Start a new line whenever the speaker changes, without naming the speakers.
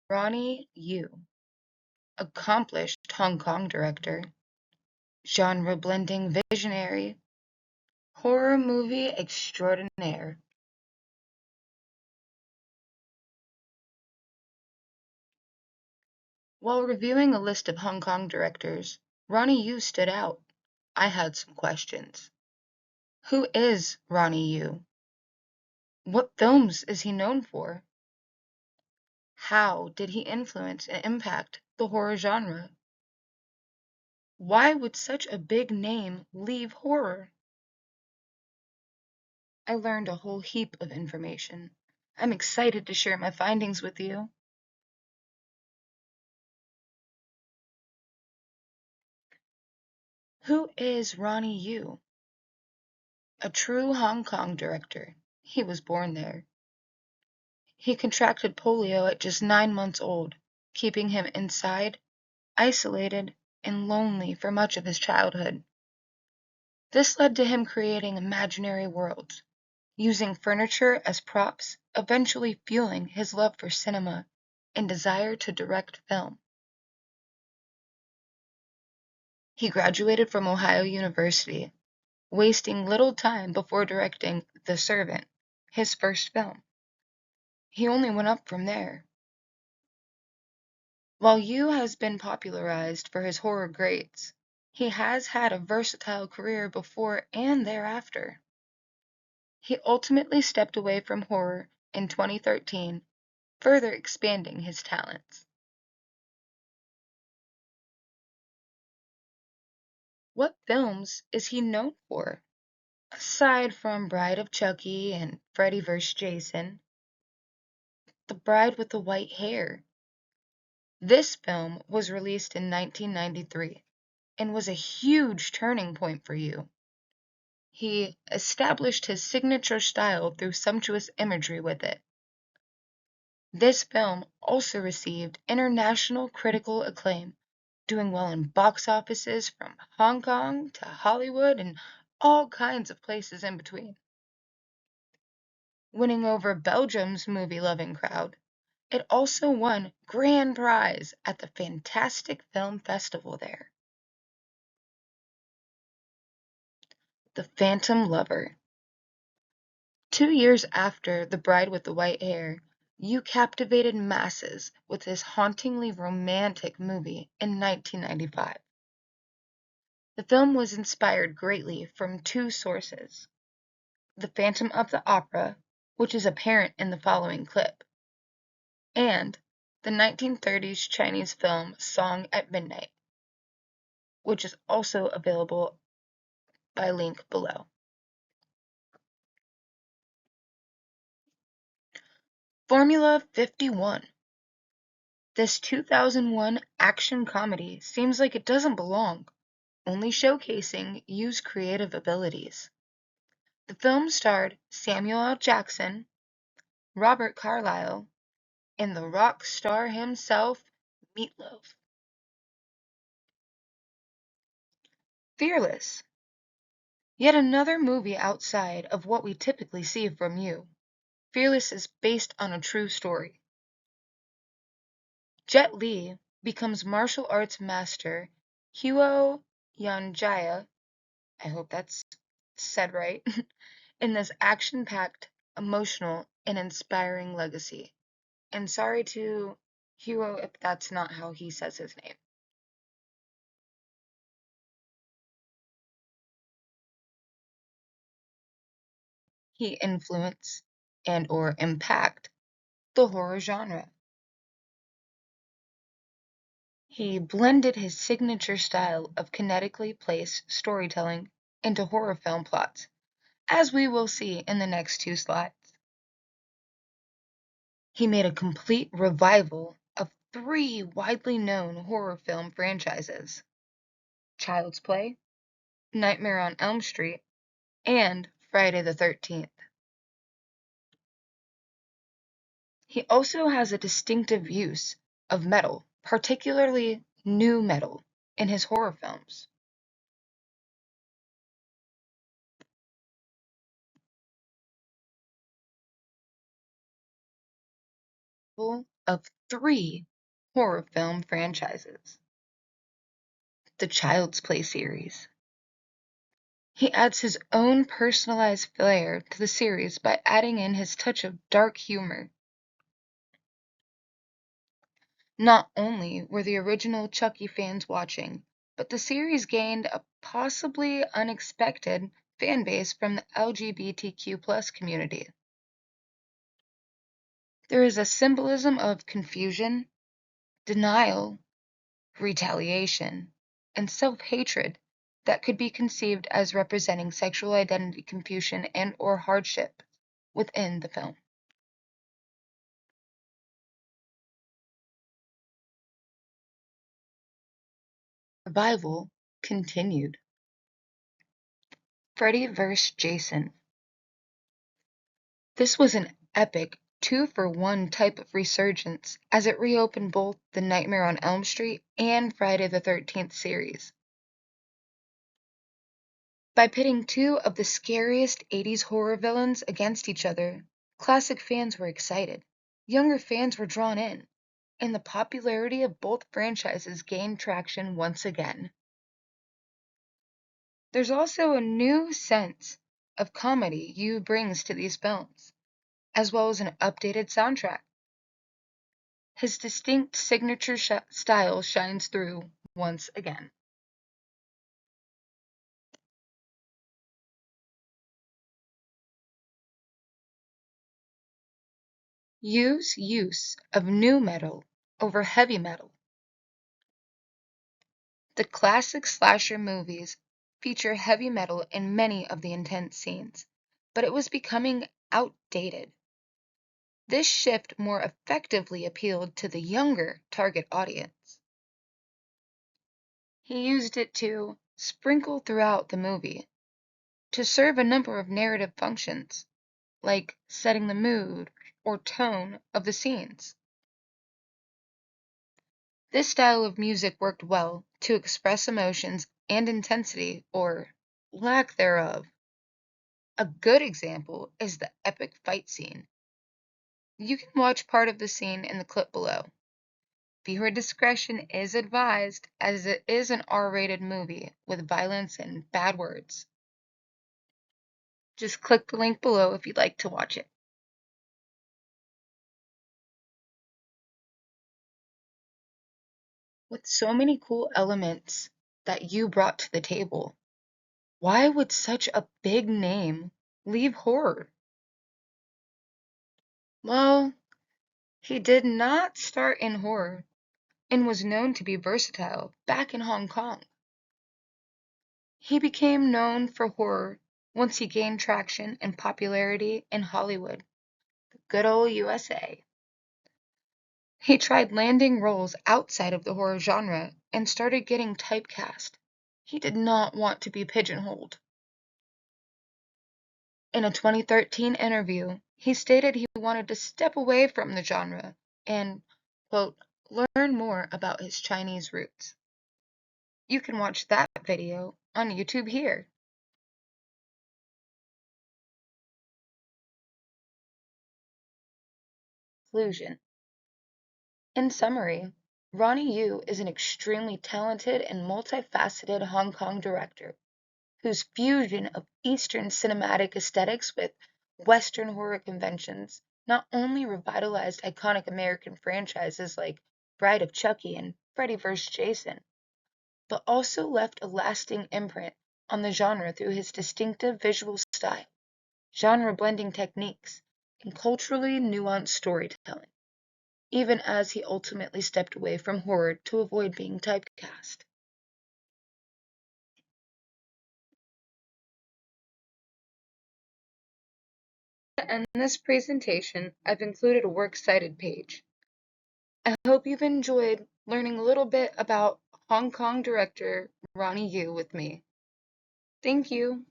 Ronny Yu, accomplished Hong Kong director, genre-blending visionary, horror movie extraordinaire. While reviewing a list of Hong Kong directors, Ronny Yu stood out. I had some questions. Who is Ronny Yu? What films is he known for? How did he influence and impact the horror genre? Why would such a big name leave horror? I learned a whole heap of information. I'm excited to share my findings with you. Who is Ronny Yu? A true Hong Kong director. He was born there. He contracted polio at just 9 months old, keeping him inside, isolated, and lonely for much of his childhood. This led to him creating imaginary worlds, using furniture as props, eventually fueling his love for cinema and desire to direct film. He graduated from Ohio University, wasting little time before directing The Servant, his first film. He only went up from there. While Yu has been popularized for his horror greats, he has had a versatile career before and thereafter. He ultimately stepped away from horror in 2013, further expanding his talents. What films is he known for? Aside from Bride of Chucky and Freddy vs. Jason, The Bride with the White Hair. This film was released in 1993 and was a huge turning point for Yu. He established his signature style through sumptuous imagery with it. This film also received international critical acclaim, doing well in box offices from Hong Kong to Hollywood and all kinds of places in between. Winning over Belgium's movie-loving crowd, it also won grand prize at the Fantastic Film Festival there. The Phantom Lover. 2 years after The Bride with the White Hair, Yu captivated masses with this hauntingly romantic movie in 1995. The film was inspired greatly from two sources: The Phantom of the Opera, which is apparent in the following clip, and the 1930s Chinese film Song at Midnight, which is also available by link below. Formula 51. This 2001 action comedy seems like it doesn't belong, only showcasing Yu's creative abilities. The film starred Samuel L. Jackson, Robert Carlyle, and the rock star himself, Meatloaf. Fearless. Yet another movie outside of what we typically see from Yu. Fearless is based on a true story. Jet Li becomes martial arts master Huo Yanjia, I hope that's said right, in this action-packed, emotional, and inspiring legacy. And sorry to Huo if that's not how he says his name. He influenced and or impact the horror genre. He blended his signature style of kinetically placed storytelling into horror film plots, as we will see in the next two slides. He made a complete revival of three widely known horror film franchises: Child's Play, Nightmare on Elm Street, and Friday the 13th. He also has a distinctive use of metal, particularly nu metal, in his horror films. Of 3 horror film franchises. The Child's Play series. He adds his own personalized flair to the series by adding in his touch of dark humor. Not only were the original Chucky fans watching, but the series gained a possibly unexpected fan base from the LGBTQ+ community. There is a symbolism of confusion, denial, retaliation, and self-hatred that could be conceived as representing sexual identity confusion and/or hardship within the film. Revival continued. Freddy vs. Jason. This was an epic two-for-one type of resurgence as it reopened both the Nightmare on Elm Street and Friday the 13th series. By pitting two of the scariest 80s horror villains against each other, classic fans were excited, younger fans were drawn in, and the popularity of both franchises gained traction once again. There's also a new sense of comedy Yu brings to these films, as well as an updated soundtrack. His distinct signature style shines through once again. Yu's use of nu metal over heavy metal. The classic slasher movies feature heavy metal in many of the intense scenes, but it was becoming outdated. This shift more effectively appealed to the younger target audience. He used it to sprinkle throughout the movie to serve a number of narrative functions, like setting the mood or tone of the scenes. This style of music worked well to express emotions and intensity, or lack thereof. A good example is the epic fight scene. You can watch part of the scene in the clip below. Viewer discretion is advised, as it is an R-rated movie with violence and bad words. Just click the link below if you'd like to watch it. With so many cool elements that you brought to the table, why would such a big name leave horror? Well, he did not start in horror and was known to be versatile back in Hong Kong. He became known for horror once he gained traction and popularity in Hollywood, the good old USA. He tried landing roles outside of the horror genre and started getting typecast. He did not want to be pigeonholed. In a 2013 interview, he stated he wanted to step away from the genre and, quote, learn more about his Chinese roots. You can watch that video on YouTube here. Conclusion. In summary, Ronny Yu is an extremely talented and multifaceted Hong Kong director whose fusion of Eastern cinematic aesthetics with Western horror conventions not only revitalized iconic American franchises like Bride of Chucky and Freddy vs. Jason, but also left a lasting imprint on the genre through his distinctive visual style, genre blending techniques, and culturally nuanced storytelling, even as he ultimately stepped away from horror to avoid being typecast. To end this presentation, I've included a works cited page. I hope you've enjoyed learning a little bit about Hong Kong director Ronny Yu with me. Thank you.